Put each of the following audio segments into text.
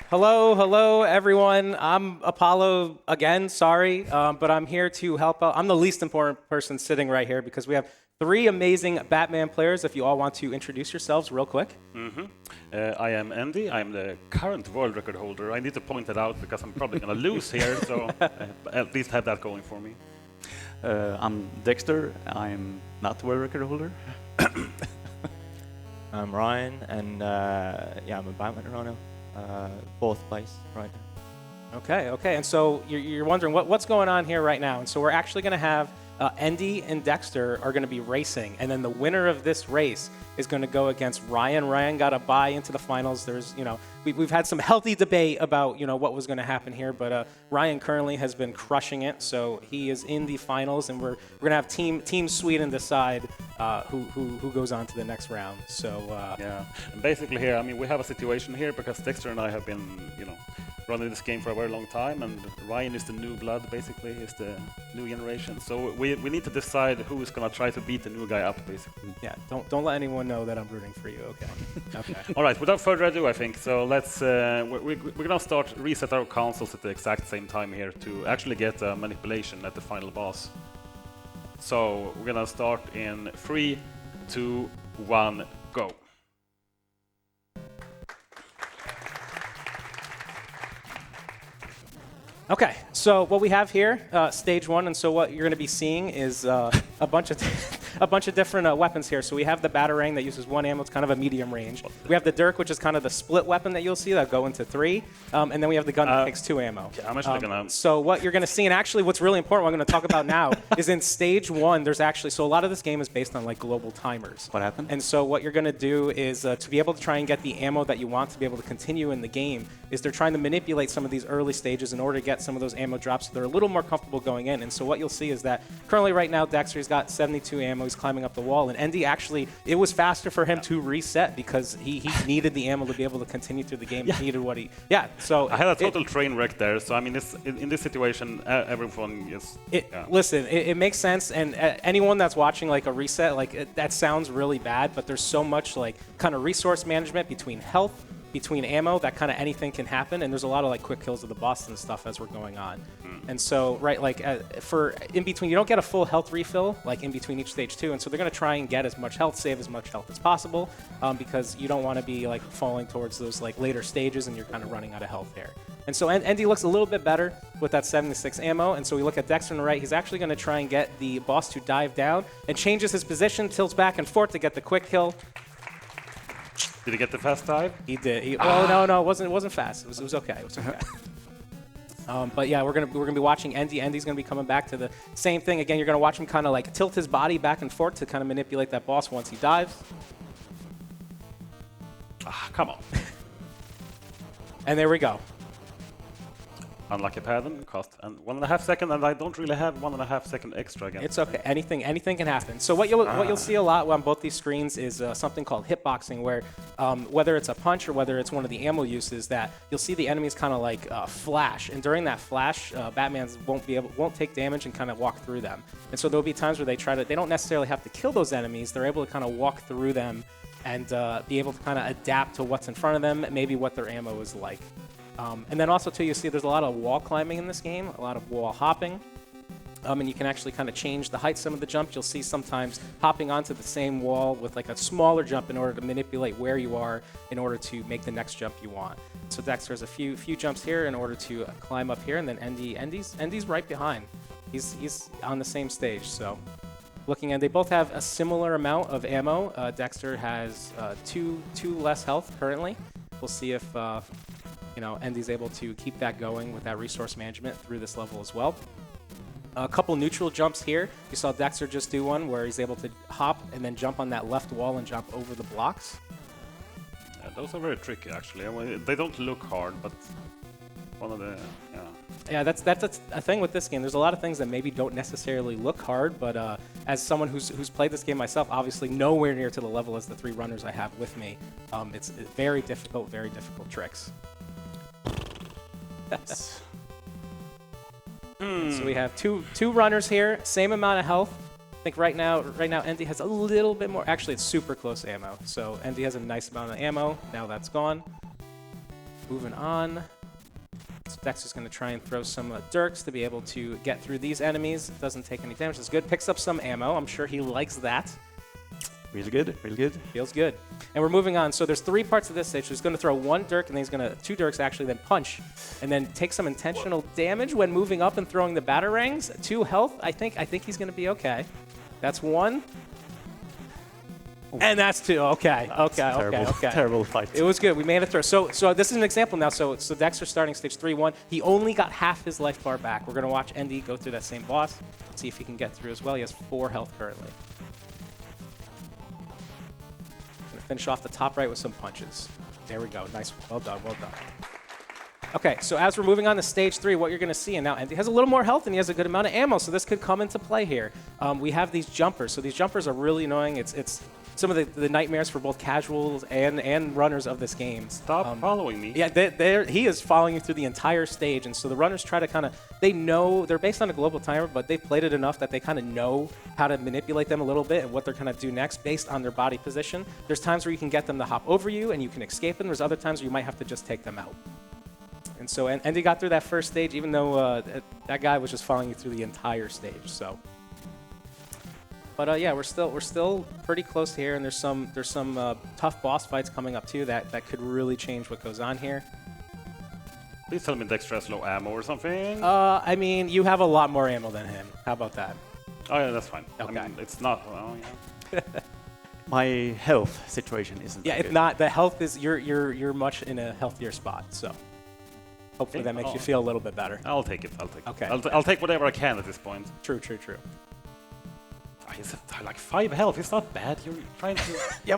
Hello, everyone. I'm Apollo again, sorry, but I'm here to help out. I'm the least important person sitting right here because we have three amazing Batman players. If you all want to introduce yourselves real quick. I am Andy. I'm the current world record holder. I need to point that out because I'm probably going to lose here, so at least have that going for me. I'm Dexter. I'm not the world record holder. I'm Ryan, and I'm a Batman runner. Fourth place right now. Okay. And so you're wondering what's going on here right now. And so we're actually going to have Andy and Dexter are going to be racing. And then the winner of this race is going to go against Ryan. Ryan got a bye into the finals. There's, we've had some healthy debate about, what was going to happen here. But Ryan currently has been crushing it. So he is in the finals. And we're going to have Team Sweden decide who goes on to the next round. So yeah, and basically here, I mean, we have a situation here because Dexter and I have been, running this game for a very long time, and Ryan is the new blood, basically. He's the new generation. So we need to decide who is going to try to beat the new guy up, basically. Yeah, don't let anyone know that I'm rooting for you, okay? Okay. All right, without further ado, I think, so let's, we're going to reset our consoles at the exact same time here to actually get manipulation at the final boss. So we're going to start in 3, 2, 1, go. Okay, so what we have here, stage 1, and so what you're going to be seeing is a bunch of different weapons here. So we have the Batarang that uses 1 ammo. It's kind of a medium range. We have the Dirk, which is kind of the split weapon that you'll see that go into 3, and then we have the gun that takes 2 ammo. Okay, I'm actually gonna... So what you're going to see, and actually what's really important, what I'm going to talk about now, is in stage 1, there's actually, so a lot of this game is based on like global timers. What happened? And so what you're going to do is to be able to try and get the ammo that you want to be able to continue in the game, is they're trying to manipulate some of these early stages in order to get some of those ammo drops so they're a little more comfortable going in. And so what you'll see is that currently right now Dexter's got 72 ammo, he's climbing up the wall, and Andy actually, it was faster for him to reset because he needed the ammo to be able to continue through the game. He needed what he... Yeah, so... I had a total train wreck there, so I mean, in this situation, everyone is... Listen, it makes sense, and anyone that's watching like a reset, that sounds really bad, but there's so much like kind of resource management between health, between ammo, that kind of anything can happen, and there's a lot of like quick kills of the boss and stuff as we're going on. And so, right, like for in between, you don't get a full health refill like in between each stage 2, and so they're going to try and get as much health, save as much health as possible, because you don't want to be like falling towards those like later stages and you're kind of running out of health there. And so Andy looks a little bit better with that 76 ammo, and so we look at Dexter on the right. He's actually going to try and get the boss to dive down and changes his position, tilts back and forth to get the quick kill. Did he get the fast dive? He did. Oh no, it wasn't fast. It was okay. It was okay. But yeah, we're gonna be watching Andy. Andy's gonna be coming back to the same thing again. You're gonna watch him kind of like tilt his body back and forth to kind of manipulate that boss once he dives. Come on. And there we go. Unlucky pattern, cost and 1.5 seconds, and I don't really have 1.5 second extra again. It's okay. Anything can happen. So what you'll see a lot on both these screens is something called hitboxing, where whether it's a punch or whether it's one of the ammo uses, that you'll see the enemies kind of like flash, and during that flash, Batman won't take damage and kind of walk through them. And so there'll be times where they don't necessarily have to kill those enemies. They're able to kind of walk through them and be able to kind of adapt to what's in front of them, maybe what their ammo is like. And then also, too, you see there's a lot of wall climbing in this game, a lot of wall hopping. And you can actually kind of change the height some of the jumps. You'll see sometimes hopping onto the same wall with like a smaller jump in order to manipulate where you are in order to make the next jump you want. So Dexter has a few jumps here in order to climb up here, and then Andy's right behind. He's on the same stage. So looking at, they both have a similar amount of ammo. Dexter has two less health currently. We'll see if Andy's able to keep that going with that resource management through this level as well. A couple neutral jumps here. You saw Dexter just do one where he's able to hop and then jump on that left wall and jump over the blocks. Yeah, those are very tricky, actually. I mean, they don't look hard, but one of the... Yeah, that's a thing with this game. There's a lot of things that maybe don't necessarily look hard, but as someone who's played this game myself, obviously nowhere near to the level as the 3 runners I have with me. It's very difficult tricks. So we have two runners here, same amount of health. I think right now Andy has a little bit more. Actually, it's super close ammo. So Andy has a nice amount of ammo. Now that's gone. Moving on. So Dexter's going to try and throw some dirks to be able to get through these enemies. Doesn't take any damage. That's good. Picks up some ammo. I'm sure he likes that. Really good, really good. Feels good. And we're moving on. So there's 3 parts of this stage. So he's going to throw 1 dirk, and then he's going to 2 dirks actually, then punch, and then take some intentional damage when moving up and throwing the batarangs. 2 health. I think he's going to be okay. That's 1. And that's 2. Okay. Terrible fight. It was good. We made it through. So this is an example now. So Dexter starting stage 3-1. He only got half his life bar back. We're going to watch Endy go through that same boss. See if he can get through as well. He has 4 health currently. Gonna finish off the top right with some punches. There we go. Nice. Well done. Well done. Okay, so as we're moving on to stage 3, what you're going to see, and now Endy has a little more health and he has a good amount of ammo, so this could come into play here. We have these jumpers. So these jumpers are really annoying. It's some of the nightmares for both casuals and runners of this game. Stop following me. Yeah, he is following you through the entire stage, and so the runners try to kind of, they know, they're based on a global timer, but they've played it enough that they kind of know how to manipulate them a little bit and what they're going to do next based on their body position. There's times where you can get them to hop over you and you can escape them. There's other times where you might have to just take them out. And so Endy got through that first stage, even though that guy was just following you through the entire stage. So, but yeah, we're still pretty close here, and there's some tough boss fights coming up too that could really change what goes on here. Please tell me Dexter has low ammo or something. I mean, you have a lot more ammo than him. How about that? Oh yeah, that's fine. Okay. I mean, it's not. Well, yeah. My health situation isn't. Yeah, that if good. not, the health is you're much in a healthier spot. So hopefully that makes you feel a little bit better. I'll take it. I'll take it. Okay. I'll take whatever I can at this point. True. Oh, he's at like 5 health. It's not bad. You're trying to. Yeah.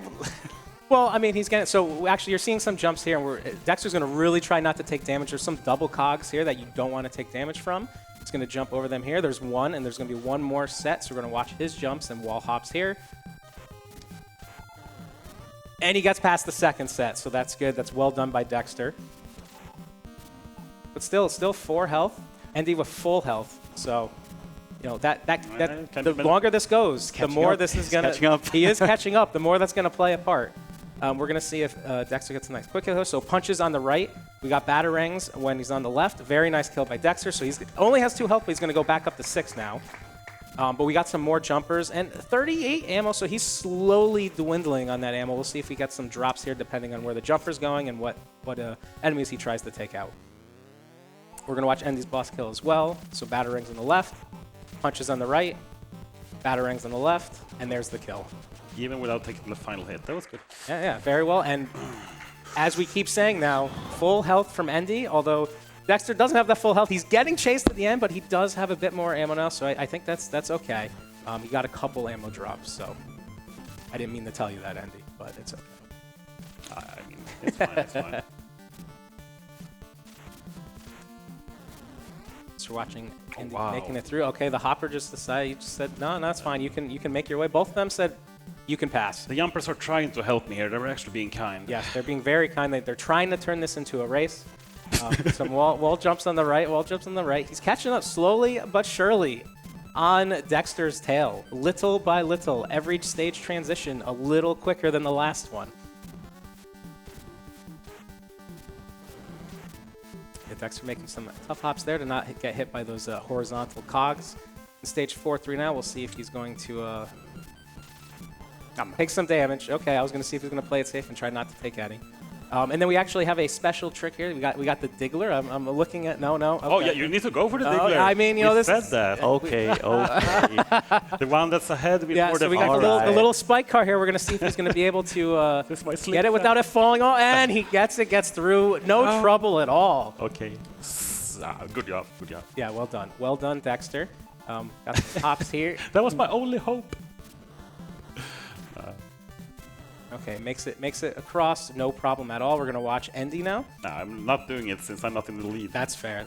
Well, I mean, he's getting. So actually, you're seeing some jumps here, and Dexter's going to really try not to take damage. There's some double cogs here that you don't want to take damage from. He's going to jump over them here. There's 1, and there's going to be 1 more set. So we're going to watch his jumps and wall hops here. And he gets past the second set, so that's good. That's well done by Dexter. But still 4 health. Endy with full health. So, you know, the longer this goes, the more this is going to... He is catching up. The more that's going to play a part. We're going to see if Dexter gets a nice quick kill. So punches on the right. We got batarangs when he's on the left. Very nice kill by Dexter. So he only has 2 health, but he's going to go back up to 6 now. But we got some more jumpers and 38 ammo, so he's slowly dwindling on that ammo. We'll see if we get some drops here depending on where the jumper's going and what enemies he tries to take out. We're going to watch Endy's boss kill as well. So batarangs on the left, punches on the right, batarangs on the left, and there's the kill. Even without taking the final hit. That was good. Yeah, very well. And as we keep saying now, full health from Endy, although Dexter doesn't have that full health. He's getting chased at the end, but he does have a bit more ammo now, so I think that's okay. He got a couple ammo drops, so I didn't mean to tell you that, Endy, but it's okay. I mean, it's fine, it's fine. So we're watching Endy wow. making it through. Okay, the hopper just said, no, that's fine. You can make your way. Both of them said you can pass. The jumpers are trying to help me here. They're actually being kind. Yes, they're being very kind. They're trying to turn this into a race. Some wall jumps on the right. He's catching up slowly but surely on Dexter's tail. Little by little. Every stage transition a little quicker than the last one. Yeah, Dexter making some tough hops there to not get hit by those horizontal cogs. In stage 4-3 now, we'll see if he's going to take some damage. Okay, I was going to see if he's going to play it safe and try not to take any. And then we actually have a special trick here. We got the Diggler. I'm looking at no. Okay. Oh yeah, you need to go for the Diggler. I mean, you know, this said is that. Okay. The one that's ahead before yeah. So we got the little spike car here. We're gonna see if he's gonna be able to get it without it falling off, and he gets through. No trouble at all. Okay. Good job. Yeah, well done, Dexter. Got some hops here. That was my only hope. Okay, makes it across, no problem at all. We're gonna watch Endy now. No, I'm not doing it since I'm not in the lead. That's fair.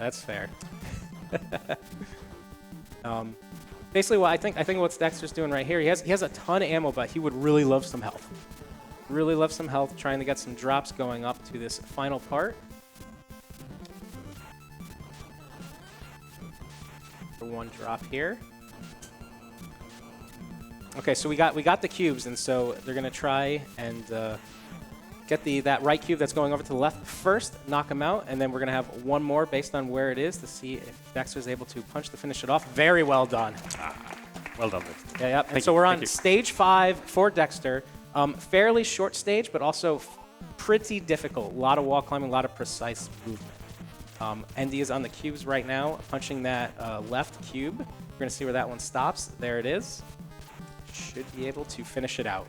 Basically, what I think what Dexter's doing right here, he has a ton of ammo, but he would really love some health. Really love some health, trying to get some drops going up to this final part. For 1 drop here. Okay, so we got the cubes, and so they're gonna try and get that right cube that's going over to the left first, knock him out, and then we're going to have one more based on where it is to see if Dexter's able to punch to finish it off. Very well done. Well done, Dexter. Yeah, yeah. And so we're on stage 5 for Dexter. Fairly short stage, but also pretty difficult. A lot of wall climbing, a lot of precise movement. Andy is on the cubes right now, punching that left cube. We're going to see where that one stops. There it is. Should be able to finish it out.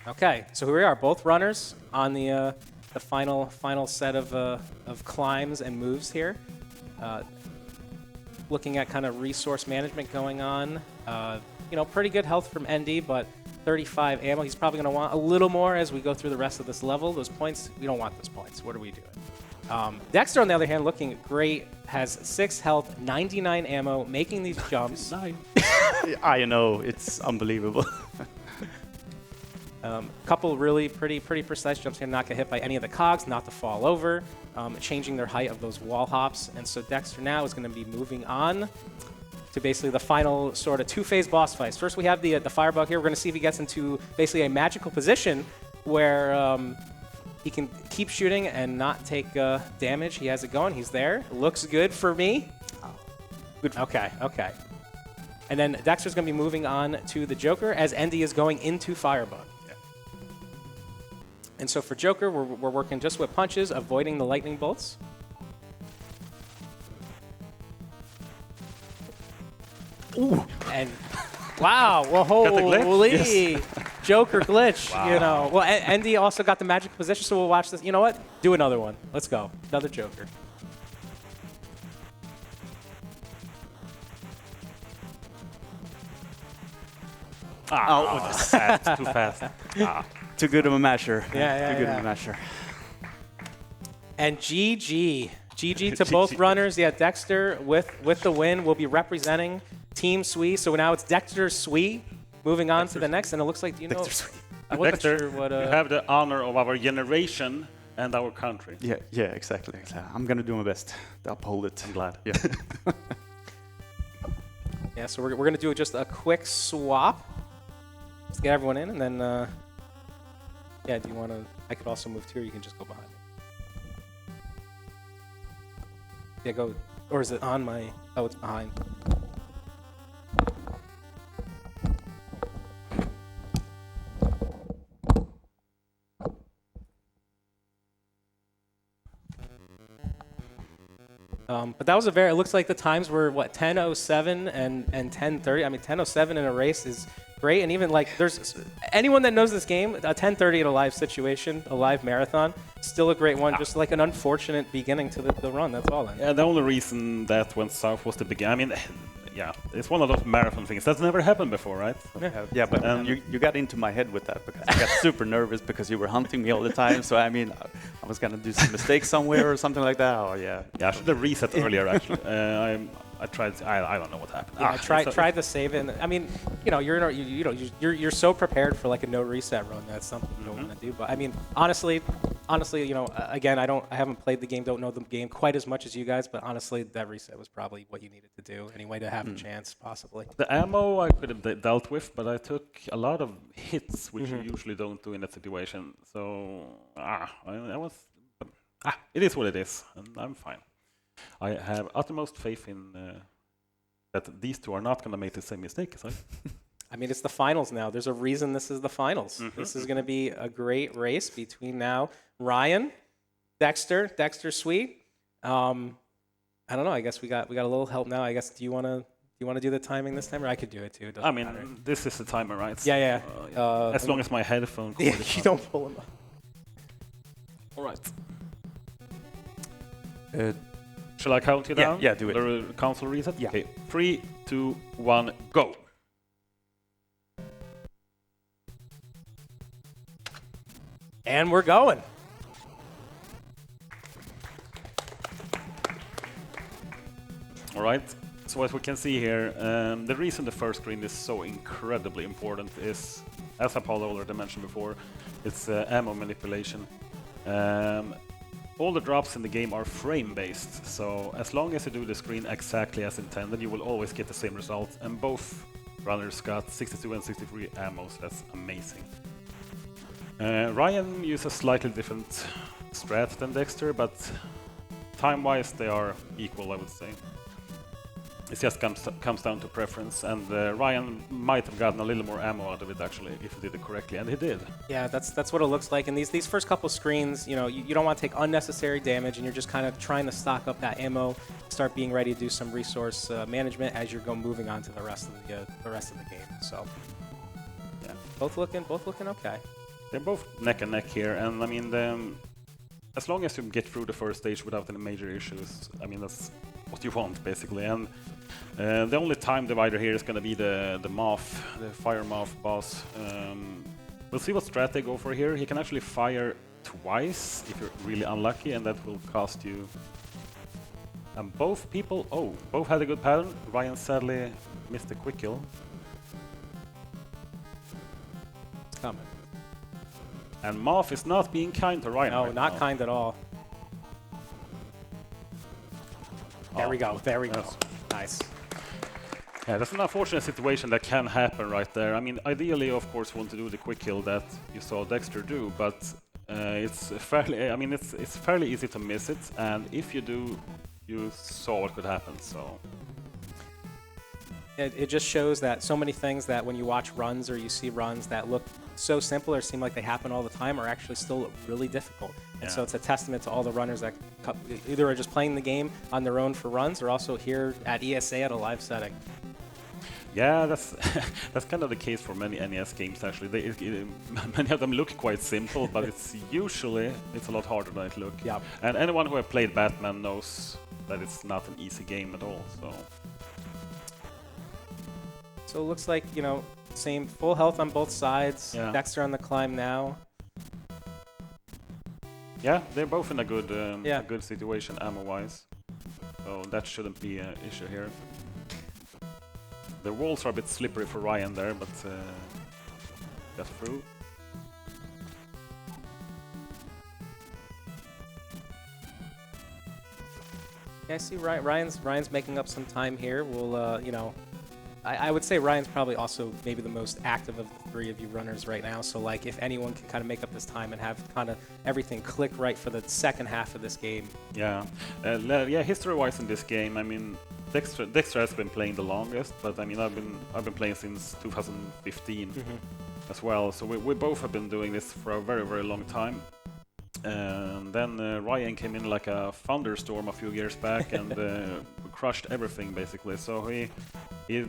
Okay, so here we are, both runners on the final set of climbs and moves here. Looking at kind of resource management going on. Pretty good health from ND, but 35 ammo. He's probably going to want a little more as we go through the rest of this level. Those points, we don't want those points. What are we doing? Dexter, on the other hand, looking great. Has 6 health, 99 ammo, making these jumps. I know, it's unbelievable. Couple really pretty precise jumps here, not get hit by any of the cogs, not to fall over, changing their height of those wall hops. And so Dexter now is going to be moving on to basically the final sort of 2-phase boss fights. First, we have the firebug here. We're going to see if he gets into basically a magical position where he can keep shooting and not take damage. He has it going. He's there. Looks good for me. Good. Okay. And then Dexter's going to be moving on to the Joker as Endy is going into Firebug. Yeah. And so for Joker, we're working just with punches, avoiding the lightning bolts. Ooh. And wow, well, holy yes. Joker glitch, Wow. Well, Endy also got the magic position, so we'll watch this. You know what? Do another one. Let's go. Another Joker. Too fast. Too good of a masher. Yeah, Too good of a masher. And GG. GG to both runners. Yeah, Dexter with the win will be representing Team SWE. So now it's dxtrSWE moving on to the next. And it looks like, I wasn't Dexter, sure what... you have the honor of our generation and our country. Yeah, exactly. I'm going to do my best to uphold it. I'm glad. Yeah. Yeah, so we're going to do just a quick swap. Let's get everyone in, and then, yeah, do you want to... I could also move too, or you can just go behind me. Yeah, go... Or is it on my... Oh, it's behind. But that was a very... It looks like the times were, what, 10:07 and 10:30. I mean, 10:07 in a race is great. And even, like, there's... Anyone that knows this game, a 10:30 in a live situation, a live marathon, still a great one. Just like an unfortunate beginning to the run. That's all then. Yeah, the only reason that went south was the beginning. I mean, yeah, it's one of those marathon things. That's never happened before, right? Yeah, but you got into my head with that because I got super nervous because you were hunting me all the time. So, I mean, I was going to do some mistakes somewhere or something like that. Oh, yeah. Yeah, I should have reset earlier, actually. I tried. I don't know what happened. Yeah, I tried to save it. And, I mean, you're so prepared for like a no reset run. That's something you don't want to do. But I mean, honestly, again, I haven't played the game, don't know the game quite as much as you guys. But honestly, that reset was probably what you needed to do anyway to have a chance, possibly. The ammo I could have dealt with, but I took a lot of hits, which you usually don't do in that situation. So it is what it is, and I'm fine. I have utmost faith in that these two are not going to make the same mistake as I. I mean, it's the finals now. There's a reason this is the finals. This is going to be a great race between now RiYAN, dxtrSWE. I don't know. I guess we got a little help now. I guess do you want to do the timing this time, or I could do it too? I mean, this is the timer, right? Yeah. As long as my headphone. Yeah, you don't pull them up. All right. Shall I count you down? Yeah, do it. The console reset? Yeah. Okay, 3, 2, 1, go. And we're going. All right. So as we can see here, the reason the first screen is so incredibly important is, as Apollo already mentioned before, it's ammo manipulation. All the drops in the game are frame-based, so as long as you do the screen exactly as intended, you will always get the same result. And both runners got 62 and 63 ammo, so that's amazing. RiYAN uses slightly different strat than Dexter, but time-wise they are equal, I would say. It just comes down to preference, and RiYAN might have gotten a little more ammo out of it actually if he did it correctly, and he did. Yeah, that's what it looks like. And these first couple screens, you know, you don't want to take unnecessary damage, and you're just kind of trying to stock up that ammo, start being ready to do some resource management as you're moving on to the rest of the game. So, yeah, both looking okay. They're both neck and neck here, and I mean, as long as you get through the first stage without any major issues, I mean that's what you want basically. And the only time divider here is going to be the fire moth boss. We'll see what strat they go for here. He can actually fire twice if you're really unlucky, and that will cost you. And both had a good pattern. RiYAN sadly missed the quick kill. It's coming. And Moth is not being kind to RiYAN. No, right not now. kind at all. There we go. There we go. Yes. Nice. Yeah, that's an unfortunate situation that can happen right there. I mean, ideally, of course, you want to do the quick kill that you saw Dexter do, but it's fairly. I mean, it's fairly easy to miss it, and if you do, you saw what could happen. So. It just shows that so many things that when you watch runs or you see runs that look so simple or seem like they happen all the time are actually still really difficult. And so it's a testament to all the runners that either are just playing the game on their own for runs or also here at ESA at a live setting. Yeah, that's that's kind of the case for many NES games actually. Many of them look quite simple, but it's a lot harder than it looks. Yeah. And anyone who has played Batman knows that it's not an easy game at all. So it looks like, you know, same full health on both sides. Yeah. Dexter on the climb now. Yeah, they're both in a good situation ammo-wise, so that shouldn't be an issue here. The walls are a bit slippery for RiYAN there, but got through. Yeah, I see RiYAN's making up some time here. We'll, you know, I would say RiYAN's probably also maybe the most active of the three of you runners right now. So, like, if anyone can kind of make up this time and have kind of everything click right for the second half of this game. Yeah, yeah. History-wise in this game, I mean, Dexter has been playing the longest, but I mean, I've been playing since 2015 as well. So we both have been doing this for a very, very long time. And then RiYAN came in like a thunderstorm a few years back and crushed everything basically. So he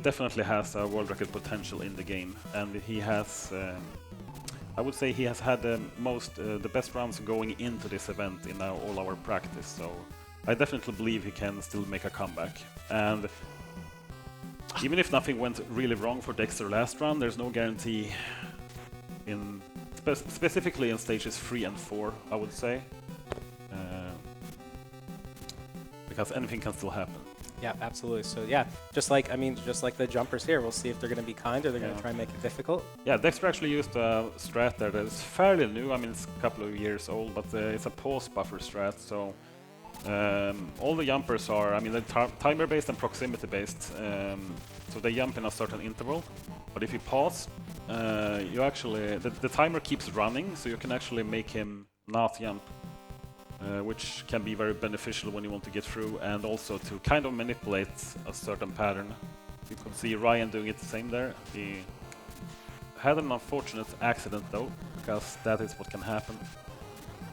definitely has a world record potential in the game, and he has, I would say, he has had the best runs going into this event in all our practice. So I definitely believe he can still make a comeback. And even if nothing went really wrong for Dexter last run, there's no guarantee in. Specifically in stages 3 and 4, I would say, because anything can still happen. Yeah, absolutely. So yeah, just like the jumpers here, we'll see if they're going to be kind or they're going to try and make it difficult. Yeah, Dexter actually used a strat there that is fairly new. I mean, it's a couple of years old, but it's a pause buffer strat. So all the jumpers are, I mean, they're timer-based and proximity-based. So they jump in a certain interval. But if you pause, you actually the timer keeps running, so you can actually make him not jump, which can be very beneficial when you want to get through, and also to kind of manipulate a certain pattern. You can see RiYAN doing it the same there. He had an unfortunate accident though, because that is what can happen.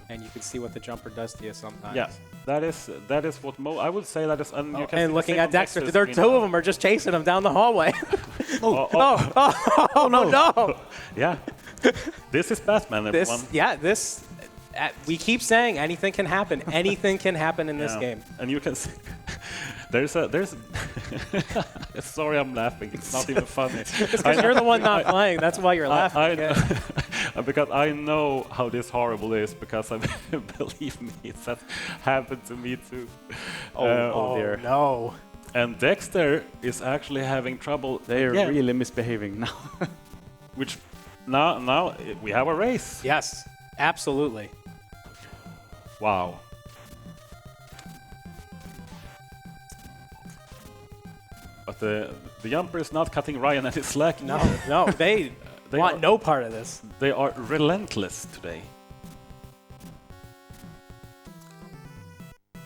And you can see what the jumper does to you sometimes. Yeah, that is what I would say that is. And, you can and looking at Dexter, Dexter's there are screen two now. of them are just chasing him down the hallway. Oh no! Yeah, this is Batman, everyone. We keep saying anything can happen. Anything can happen in this game. And you can see there's sorry, I'm laughing. It's not even funny. It's because you're the one not playing. That's why you're laughing. Because I know how this horrible is, because believe me, it's happened to me too. Oh dear. No. And Dexter is actually having trouble. They're really misbehaving now. Which now we have a race. Yes, absolutely. Wow. But The jumper is not cutting RiYAN any slack. No, no, they want no part of this. They are relentless today.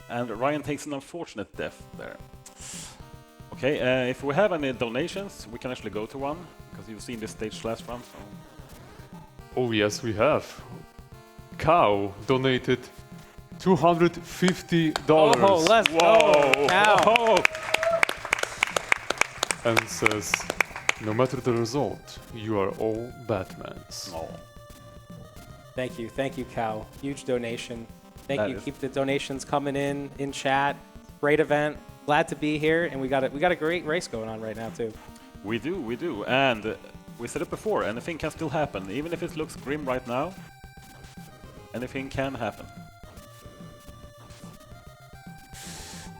And RiYAN takes an unfortunate death there. Okay, if we have any donations, we can actually go to one, because you've seen this stage last run. So. Oh yes, we have. Cow donated $250. Oh, let's go, Cow. Whoa. And says, no matter the result, you are all Batmans. Oh. Thank you, Cow. Huge donation. Thank That you. is- Keep the donations coming in chat. Great event. Glad to be here, and we got a great race going on right now too. We do, and we said it before, anything can still happen. Even if it looks grim right now, anything can happen.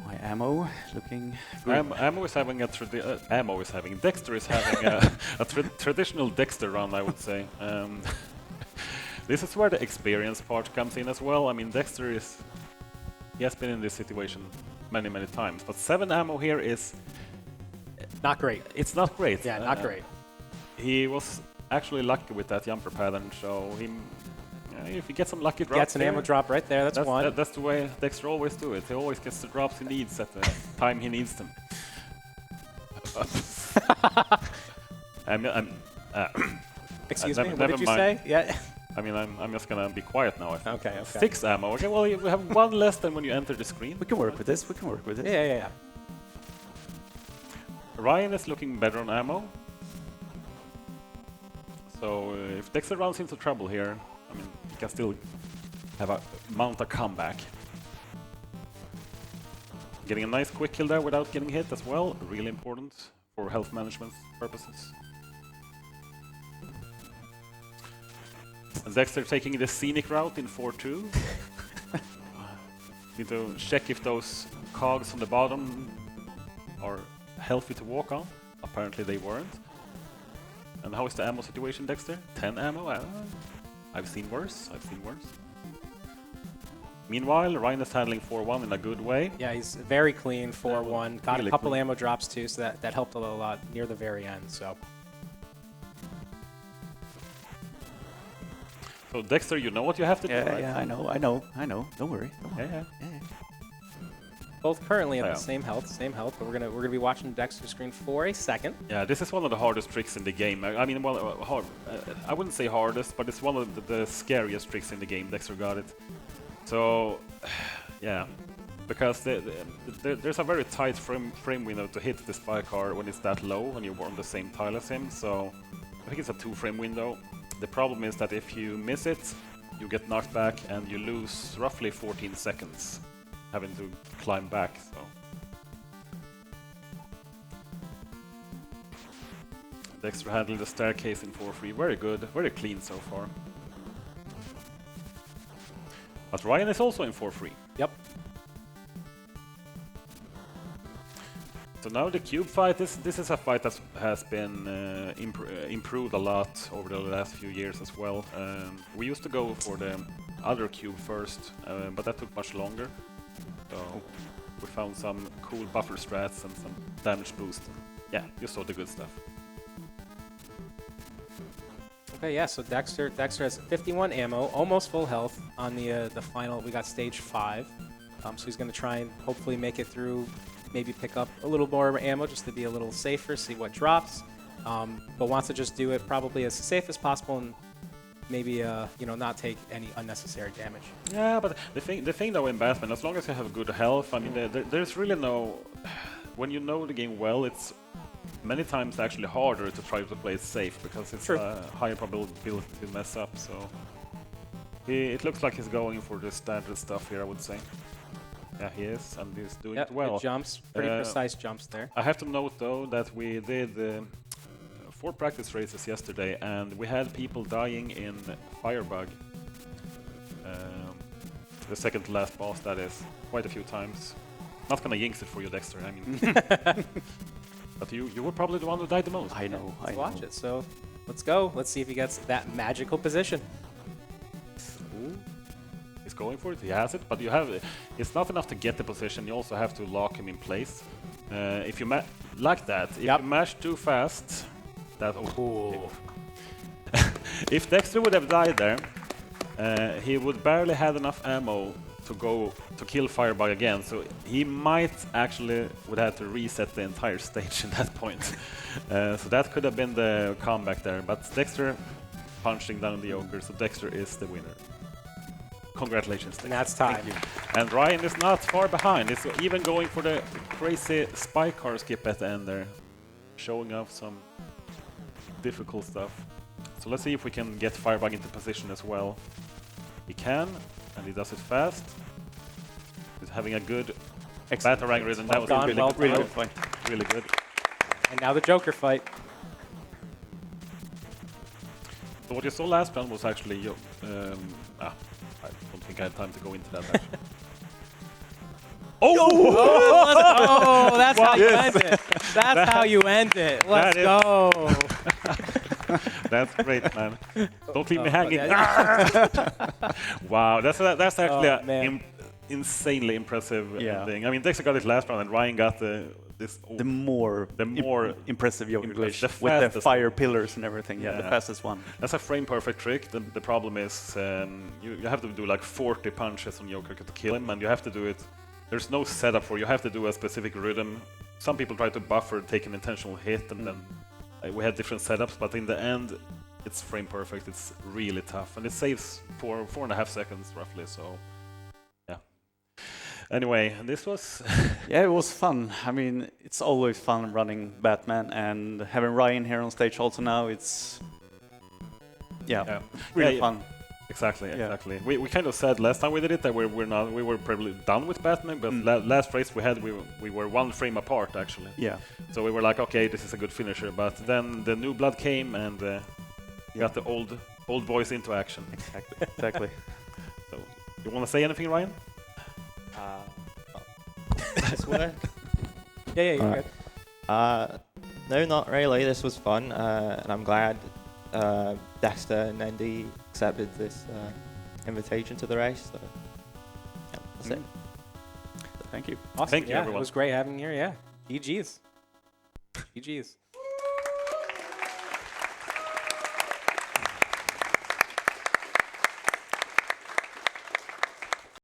My ammo looking good. Ammo is having Dexter is having a traditional Dexter run, I would say. This is where the experience part comes in as well. I mean, Dexter he has been in this situation many times, but 7 ammo here is Not great. it's not great. Yeah, not great. He was actually lucky with that jumper pattern, so if he gets some lucky drops, Gets an ammo drop right there. That's one. That's the way Dexter always do it. He always gets the drops he needs at the time he needs them. Excuse never- me. What never did you mind. say? Yeah. I mean, I'm just gonna be quiet now. I think. Okay. 6 ammo. Okay, well, you have 1 less than when you enter the screen. We can work with this. We can work with this. Yeah. RiYAN is looking better on ammo. So if Dexter runs into trouble here, I mean, he can still mount a comeback. Getting a nice quick kill there without getting hit as well, really important for health management purposes. And Dexter taking the scenic route in 4-2. Need to check if those cogs on the bottom are healthy to walk on. Apparently they weren't. And how is the ammo situation, Dexter? 10 ammo? I've seen worse. Meanwhile, RiYAN is handling 4-1 in a good way. Yeah, he's very clean, 4-1. Got Really a couple clean. ammo drops too, so that helped a lot near the very end. So Dexter, you know what you have to do, right? Yeah, I know. Don't worry. Yeah. both currently at Yeah. the same health, but we're gonna be watching Dexter's screen for a second. Yeah, this is one of the hardest tricks in the game. I mean, well, I wouldn't say hardest, but it's one of the scariest tricks in the game. Dexter got it. So, yeah, because there's a very tight frame window to hit the spy car when it's that low, when you're on the same tile as him. So, I think it's a 2-frame window. The problem is that if you miss it, you get knocked back and you lose roughly 14 seconds having to climb back. So. Dexter handled the staircase in 4-3. Very good, very clean so far. But RiYAN is also in 4-3. Yep. So now the cube fight, this is a fight that has been improved a lot over the last few years as well. We used to go for the other cube first, but that took much longer. So we found some cool buffer strats and some damage boost. Yeah, you saw the good stuff. Okay, yeah. So Dexter has 51 ammo, almost full health on the final. We got stage 5, so he's going to try and hopefully make it through. Maybe pick up a little more ammo just to be a little safer, see what drops. But wants to just do it probably as safe as possible and maybe not take any unnecessary damage. Yeah, but the thing though in Batman, as long as you have good health, I mean, there's really no. When you know the game well, it's many times actually harder to try to play it safe because it's a higher probability to mess up. So it looks like he's going for the standard stuff here, I would say. Yeah, he is, and he's doing it well. Good jumps, pretty precise jumps there. I have to note though that we did 4 practice races yesterday, and we had people dying in Firebug. The second to last boss, that is, quite a few times. Not gonna jinx it for you, Dexter. I mean, but you were probably the one who died the most. I know. Let's watch it. So let's go. Let's see if he gets that magical position. Ooh. He's going for it. He has it, but it's not enough to get the position. You also have to lock him in place. if you like that, if you mash too fast, that if Dexter would have died there, he would barely had enough ammo to go to kill Firebug again, so he might actually would have to reset the entire stage at that point. So that could have been the comeback there, but Dexter punching down the Joker, so Dexter is the winner. Congratulations, Dexter. And that's time. And RiYAN is not far behind. It's even going for the crazy spy car skip at the end there, showing off some difficult stuff. So let's see if we can get Firebug into position as well. He can, and he does it fast. He's having a good batarang rhythm. That was really good fight. Really good. And now the Joker fight. So what you saw last round was actually, I don't think I had time to go into that. Oh, that's how you end it. That's how you end it. Let's go. That's great, man. Don't leave me hanging. Wow, that's actually an insanely impressive ending. I mean, Dexter got it last round, and RiYAN got the more impressive Joker glitch the with the fire pillars and everything. Yeah, the fastest one. That's a frame perfect trick. The problem is you have to do like 40 punches on Joker to kill him, and you have to do it. There's no setup for you. You have to do a specific rhythm. Some people try to buffer, take an intentional hit, and then we had different setups. But in the end, it's frame perfect. It's really tough, and it saves 4.5 seconds roughly. So. Anyway, this was... Yeah, it was fun. I mean, it's always fun running Batman, and having RiYAN here on stage also now, it's... really fun. Exactly. We kind of said last time we did it that we were probably done with Batman, but last race we had, we were one frame apart, actually. Yeah. So we were like, okay, this is a good finisher, but then the new blood came and got the old boys into action. Exactly. So, you want to say anything, RiYAN? This work? Yeah, you're good. No, not really. This was fun, and I'm glad Dexter and Andy accepted this invitation to the race. So, yeah, that's it. Thank you. Awesome. Thank you, everyone. It was great having you here. Yeah. GG's. GG's.